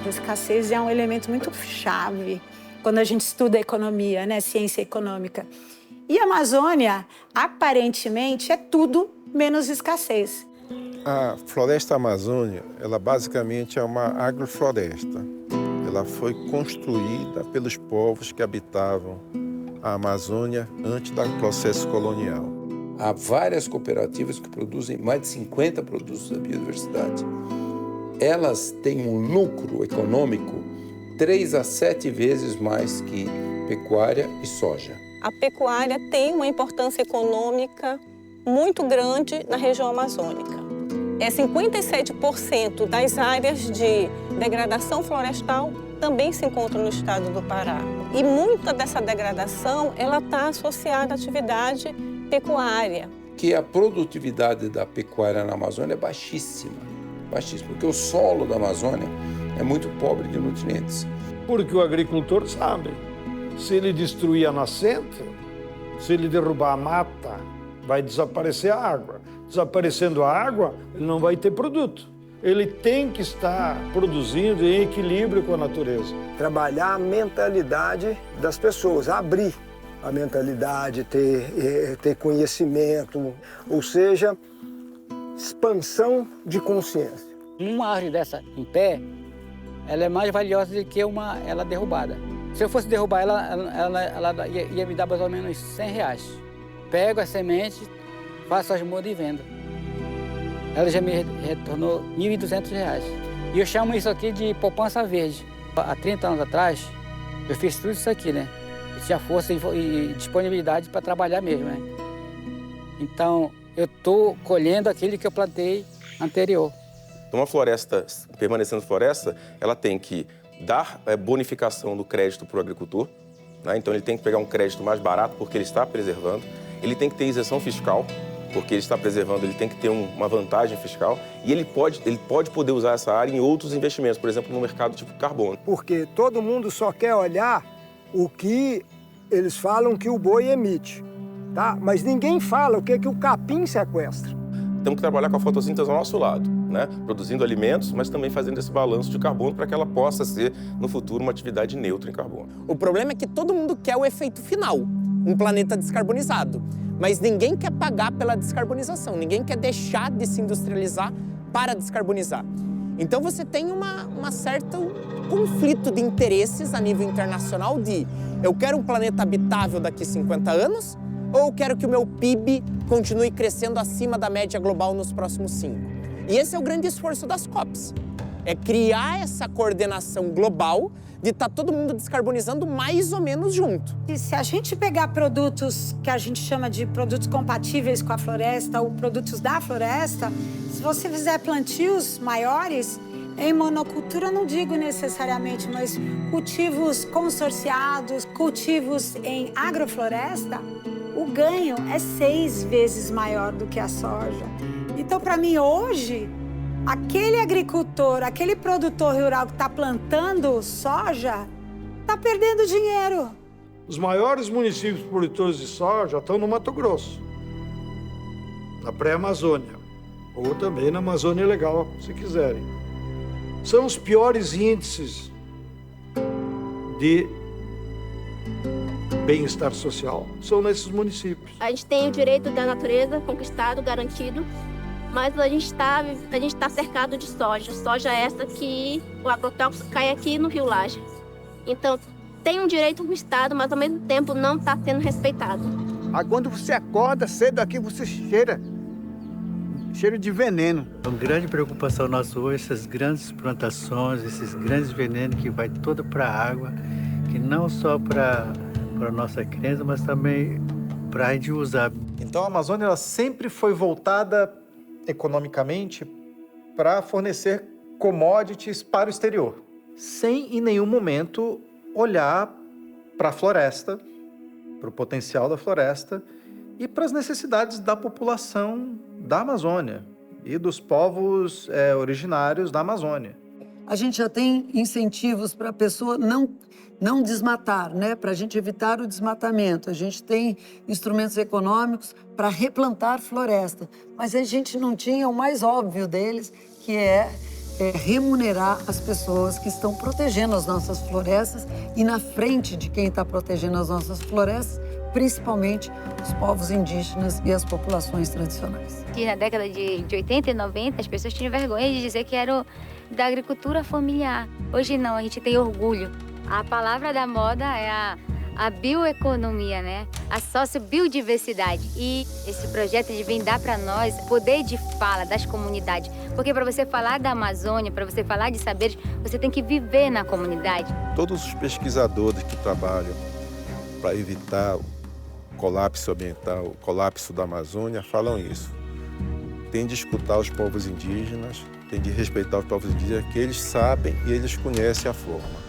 A escassez é um elemento muito chave quando a gente estuda economia, né? Ciência econômica. E a Amazônia, aparentemente, é tudo menos escassez. A floresta amazônica, ela basicamente é uma agrofloresta. Ela foi construída pelos povos que habitavam a Amazônia antes do processo colonial. Há várias cooperativas que produzem mais de 50 produtos da biodiversidade. Elas têm um lucro econômico 3 a 7 vezes mais que pecuária e soja. A pecuária tem uma importância econômica muito grande na região amazônica. 57% das áreas de degradação florestal também se encontram no estado do Pará. E muita dessa degradação está associada à atividade pecuária. Que a produtividade da pecuária na Amazônia é baixíssima, porque o solo da Amazônia é muito pobre de nutrientes. Porque o agricultor sabe, se ele destruir a nascente, se ele derrubar a mata, vai desaparecer a água. Desaparecendo a água, ele não vai ter produto. Ele tem que estar produzindo em equilíbrio com a natureza. Trabalhar a mentalidade das pessoas, abrir a mentalidade, ter conhecimento, ou seja, expansão de consciência. Uma árvore dessa em pé, ela é mais valiosa do que ela derrubada. Se eu fosse derrubar ela ia me dar mais ou menos R$100. Pego a semente, faço as mudas e vendo. Ela já me retornou R$1.200. E eu chamo isso aqui de poupança verde. Há 30 anos atrás, eu fiz tudo isso aqui, né? Eu tinha força e disponibilidade para trabalhar mesmo, né? Então, eu estou colhendo aquilo que eu plantei anterior. Uma floresta, permanecendo floresta, ela tem que dar bonificação do crédito para o agricultor, né? Então, ele tem que pegar um crédito mais barato porque ele está preservando. Ele tem que ter isenção fiscal, porque ele está preservando, ele tem que ter uma vantagem fiscal. E ele pode poder usar essa área em outros investimentos, por exemplo, no mercado tipo carbono. Porque todo mundo só quer olhar o que eles falam que o boi emite, tá? Mas ninguém fala o que o capim sequestra. Temos que trabalhar com a fotossíntese ao nosso lado, né? Produzindo alimentos, mas também fazendo esse balanço de carbono para que ela possa ser, no futuro, uma atividade neutra em carbono. O problema é que todo mundo quer o efeito final, um planeta descarbonizado. Mas ninguém quer pagar pela descarbonização, ninguém quer deixar de se industrializar para descarbonizar. Então você tem um certo conflito de interesses a nível internacional de eu quero um planeta habitável daqui a 50 anos ou eu quero que o meu PIB continue crescendo acima da média global nos próximos 5. E esse é o grande esforço das COPs, é criar essa coordenação global de estar todo mundo descarbonizando mais ou menos junto. E se a gente pegar produtos que a gente chama de produtos compatíveis com a floresta ou produtos da floresta, se você fizer plantios maiores, em monocultura não digo necessariamente, mas cultivos consorciados, cultivos em agrofloresta, o ganho é 6 vezes maior do que a soja. Então, para mim, hoje, aquele agricultor, aquele produtor rural que está plantando soja, está perdendo dinheiro. Os maiores municípios produtores de soja estão no Mato Grosso, na pré-Amazônia, ou também na Amazônia Legal, se quiserem. São os piores índices de bem-estar social, são nesses municípios. A gente tem o direito da natureza conquistado, garantido, mas a gente está cercado de soja. Soja essa que o agrotóxico cai aqui no Rio Laje. Então, tem um direito do Estado, mas ao mesmo tempo não está sendo respeitado. Aí quando você acorda cedo aqui, você cheiro de veneno. É uma grande preocupação nossa hoje, essas grandes plantações, esses grandes venenos que vai todo para a água, que não só para a nossa crença, mas também para a gente usar. Então a Amazônia ela sempre foi voltada economicamente para fornecer commodities para o exterior, sem em nenhum momento olhar para a floresta, para o potencial da floresta e para as necessidades da população da Amazônia e dos povos originários da Amazônia. A gente já tem incentivos para a pessoa não desmatar, né? Para a gente evitar o desmatamento. A gente tem instrumentos econômicos para replantar floresta. Mas a gente não tinha o mais óbvio deles, que é remunerar as pessoas que estão protegendo as nossas florestas e na frente de quem está protegendo as nossas florestas, principalmente os povos indígenas e as populações tradicionais. E na década de 80 e 90, as pessoas tinham vergonha de dizer que era da agricultura familiar. Hoje não, a gente tem orgulho. A palavra da moda é a bioeconomia, né? A sociobiodiversidade. E esse projeto vem dar para nós poder de fala das comunidades. Porque para você falar da Amazônia, para você falar de saberes, você tem que viver na comunidade. Todos os pesquisadores que trabalham para evitar o colapso ambiental, o colapso da Amazônia, falam isso. Tem de escutar os povos indígenas, tem de respeitar os povos indígenas, que eles sabem e eles conhecem a forma.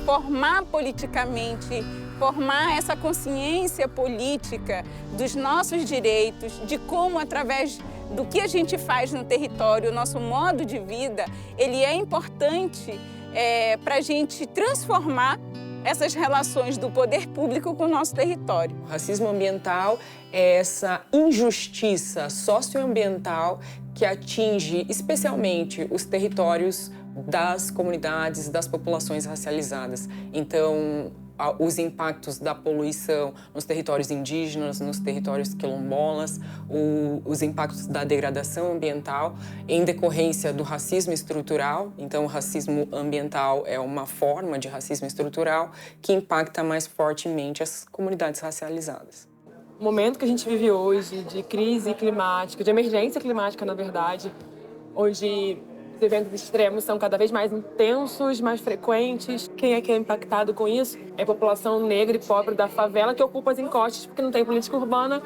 Formar politicamente, formar essa consciência política dos nossos direitos, de como, através do que a gente faz no território, o nosso modo de vida, ele é importante para a gente transformar essas relações do poder público com o nosso território. O racismo ambiental é essa injustiça socioambiental que atinge especialmente os territórios das comunidades, das populações racializadas. Então, os impactos da poluição nos territórios indígenas, nos territórios quilombolas, os impactos da degradação ambiental em decorrência do racismo estrutural. Então, o racismo ambiental é uma forma de racismo estrutural que impacta mais fortemente as comunidades racializadas. O momento que a gente vive hoje de crise climática, de emergência climática, na verdade, onde os eventos extremos são cada vez mais intensos, mais frequentes. Quem é que é impactado com isso? É a população negra e pobre da favela que ocupa as encostas porque não tem política urbana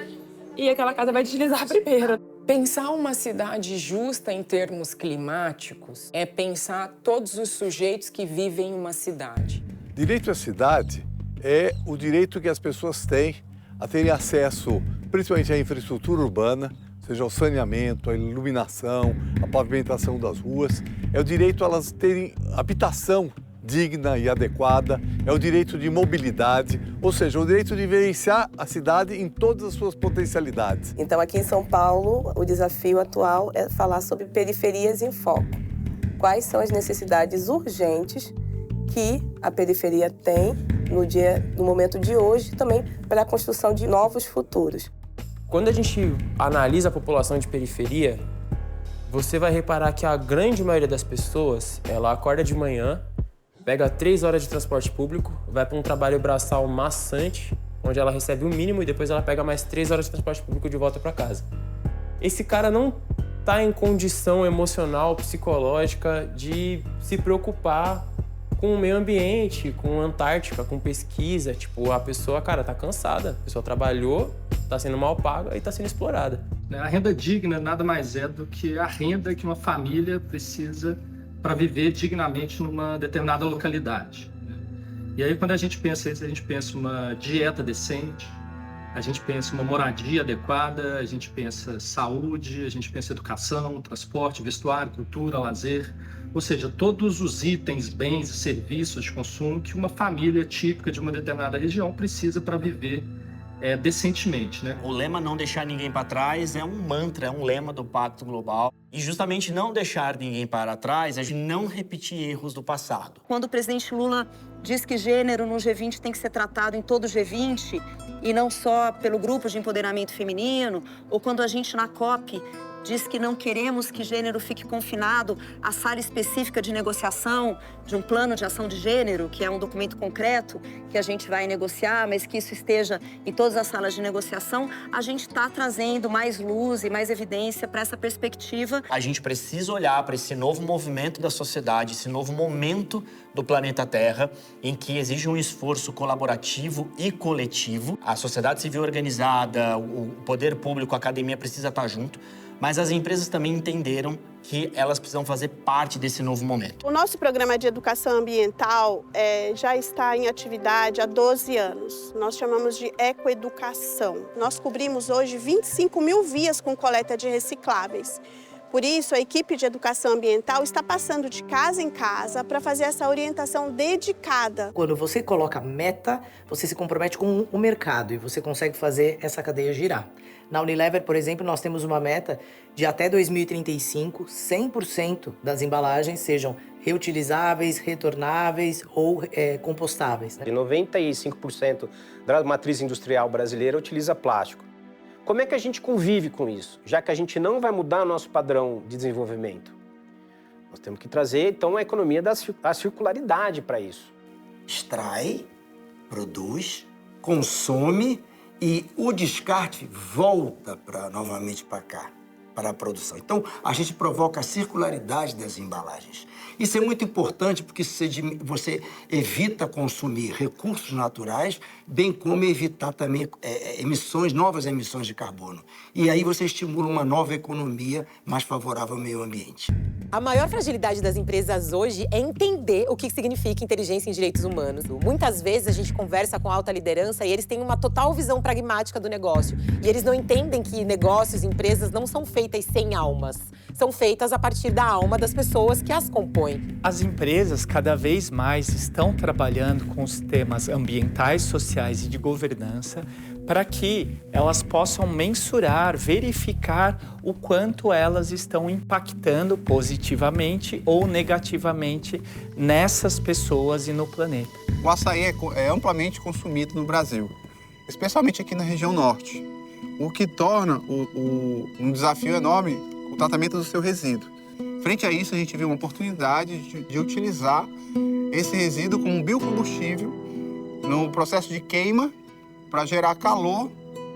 e aquela casa vai deslizar primeiro. Pensar uma cidade justa em termos climáticos é pensar todos os sujeitos que vivem em uma cidade. Direito à cidade é o direito que as pessoas têm a terem acesso, principalmente à infraestrutura urbana, seja o saneamento, a iluminação, a pavimentação das ruas. É o direito a elas terem habitação digna e adequada, é o direito de mobilidade, ou seja, o direito de vivenciar a cidade em todas as suas potencialidades. Então, aqui em São Paulo, o desafio atual é falar sobre periferias em foco. Quais são as necessidades urgentes que a periferia tem no momento de hoje, também para a construção de novos futuros. Quando a gente analisa a população de periferia, você vai reparar que a grande maioria das pessoas, ela acorda de manhã, pega 3 horas de transporte público, vai para um trabalho braçal maçante, onde ela recebe o mínimo e depois ela pega mais 3 horas de transporte público de volta para casa. Esse cara não está em condição emocional, psicológica de se preocupar com o meio ambiente, com a Antártica, com pesquisa. Tipo, a pessoa, cara, tá cansada. A pessoa trabalhou, tá sendo mal paga e tá sendo explorada. A renda digna nada mais é do que a renda que uma família precisa para viver dignamente numa determinada localidade. E aí, quando a gente pensa isso, a gente pensa uma dieta decente, a gente pensa uma moradia adequada, a gente pensa saúde, a gente pensa educação, transporte, vestuário, cultura, lazer. Ou seja, todos os itens, bens e serviços de consumo que uma família típica de uma determinada região precisa para viver decentemente, né? O lema não deixar ninguém para trás é um mantra, é um lema do Pacto Global. E justamente não deixar ninguém para trás é de não repetir erros do passado. Quando o presidente Lula diz que gênero no G20 tem que ser tratado em todo o G20 e não só pelo grupo de empoderamento feminino, ou quando a gente na COP diz que não queremos que gênero fique confinado à sala específica de negociação de um plano de ação de gênero, que é um documento concreto que a gente vai negociar, mas que isso esteja em todas as salas de negociação, a gente está trazendo mais luz e mais evidência para essa perspectiva. A gente precisa olhar para esse novo movimento da sociedade, esse novo momento do planeta Terra, em que exige um esforço colaborativo e coletivo. A sociedade civil organizada, o poder público, a academia precisa estar junto. Mas as empresas também entenderam que elas precisam fazer parte desse novo momento. O nosso programa de educação ambiental já está em atividade há 12 anos. Nós chamamos de ecoeducação. Nós cobrimos hoje 25 mil vias com coleta de recicláveis. Por isso, a equipe de educação ambiental está passando de casa em casa para fazer essa orientação dedicada. Quando você coloca meta, você se compromete com o mercado e você consegue fazer essa cadeia girar. Na Unilever, por exemplo, nós temos uma meta de até 2035, 100% das embalagens sejam reutilizáveis, retornáveis ou compostáveis. E 95% da matriz industrial brasileira utiliza plástico. Como é que a gente convive com isso, já que a gente não vai mudar o nosso padrão de desenvolvimento? Nós temos que trazer, então, a economia da circularidade para isso. Extrai, produz, consome e o descarte volta novamente para cá, para a produção. Então, a gente provoca a circularidade das embalagens. Isso é muito importante porque você evita consumir recursos naturais, bem como evitar também novas emissões de carbono. E aí você estimula uma nova economia mais favorável ao meio ambiente. A maior fragilidade das empresas hoje é entender o que significa inteligência em direitos humanos. Muitas vezes a gente conversa com a alta liderança e eles têm uma total visão pragmática do negócio. E eles não entendem que negócios, empresas não são feitas sem almas. São feitas a partir da alma das pessoas que as compõem. As empresas cada vez mais estão trabalhando com os temas ambientais, sociais e de governança para que elas possam mensurar, verificar o quanto elas estão impactando positivamente ou negativamente nessas pessoas e no planeta. O açaí é amplamente consumido no Brasil, especialmente aqui na região norte, o que torna um desafio enorme o tratamento do seu resíduo. Frente a isso, a gente viu uma oportunidade de utilizar esse resíduo como um biocombustível no processo de queima para gerar calor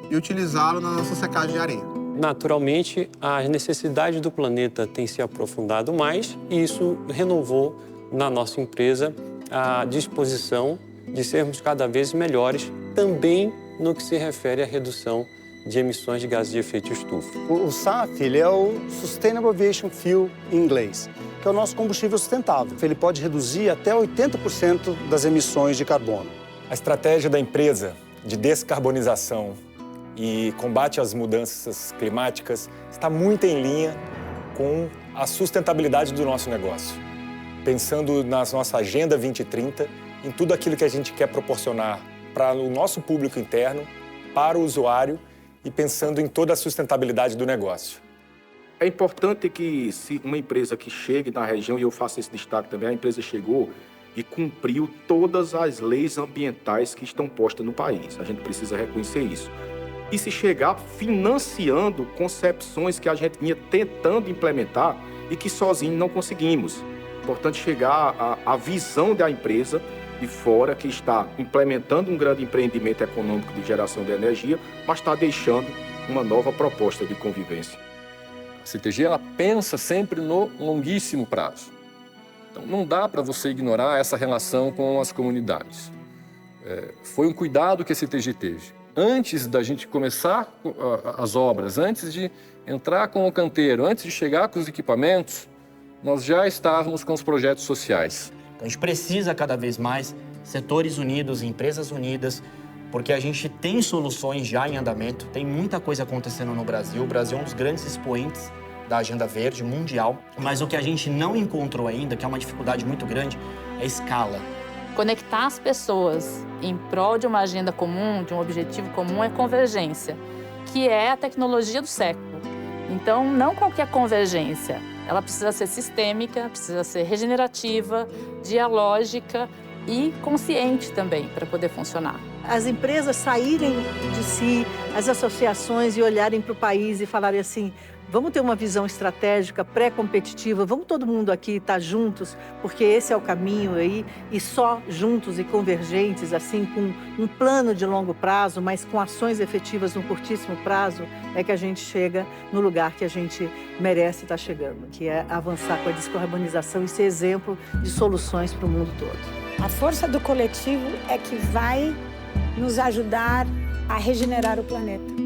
e utilizá-lo na nossa secagem de areia. Naturalmente, as necessidades do planeta têm se aprofundado mais e isso renovou na nossa empresa a disposição de sermos cada vez melhores também no que se refere à redução de emissões de gases de efeito estufa. O SAF ele é o Sustainable Aviation Fuel em inglês, que é o nosso combustível sustentável. Ele pode reduzir até 80% das emissões de carbono. A estratégia da empresa de descarbonização e combate às mudanças climáticas está muito em linha com a sustentabilidade do nosso negócio. Pensando na nossa Agenda 2030, em tudo aquilo que a gente quer proporcionar para o nosso público interno, para o usuário e pensando em toda a sustentabilidade do negócio. É importante que se uma empresa que chegue na região, e eu faço esse destaque também, a empresa chegou e cumpriu todas as leis ambientais que estão postas no país. A gente precisa reconhecer isso. E se chegar financiando concepções que a gente vinha tentando implementar e que sozinho não conseguimos. Importante chegar à visão da empresa de fora que está implementando um grande empreendimento econômico de geração de energia, mas está deixando uma nova proposta de convivência. A CTG ela pensa sempre no longuíssimo prazo. Então não dá para você ignorar essa relação com as comunidades. Foi um cuidado que a CTG teve. Antes da gente começar as obras, antes de entrar com o canteiro, antes de chegar com os equipamentos, nós já estávamos com os projetos sociais. A gente precisa cada vez mais setores unidos, empresas unidas, porque a gente tem soluções já em andamento, tem muita coisa acontecendo no Brasil. O Brasil é um dos grandes expoentes da Agenda Verde mundial, mas o que a gente não encontrou ainda, que é uma dificuldade muito grande, é escala. Conectar as pessoas em prol de uma agenda comum, de um objetivo comum, é convergência, que é a tecnologia do século. Então, não qualquer convergência. Ela precisa ser sistêmica, precisa ser regenerativa, dialógica e consciente também para poder funcionar. As empresas saírem de si, as associações e olharem para o país e falarem assim, vamos ter uma visão estratégica, pré-competitiva, vamos todo mundo aqui estar juntos, porque esse é o caminho aí, e só juntos e convergentes, assim, com um plano de longo prazo, mas com ações efetivas no curtíssimo prazo, é que a gente chega no lugar que a gente merece estar chegando, que é avançar com a descarbonização e ser exemplo de soluções para o mundo todo. A força do coletivo é que vai nos ajudar a regenerar o planeta.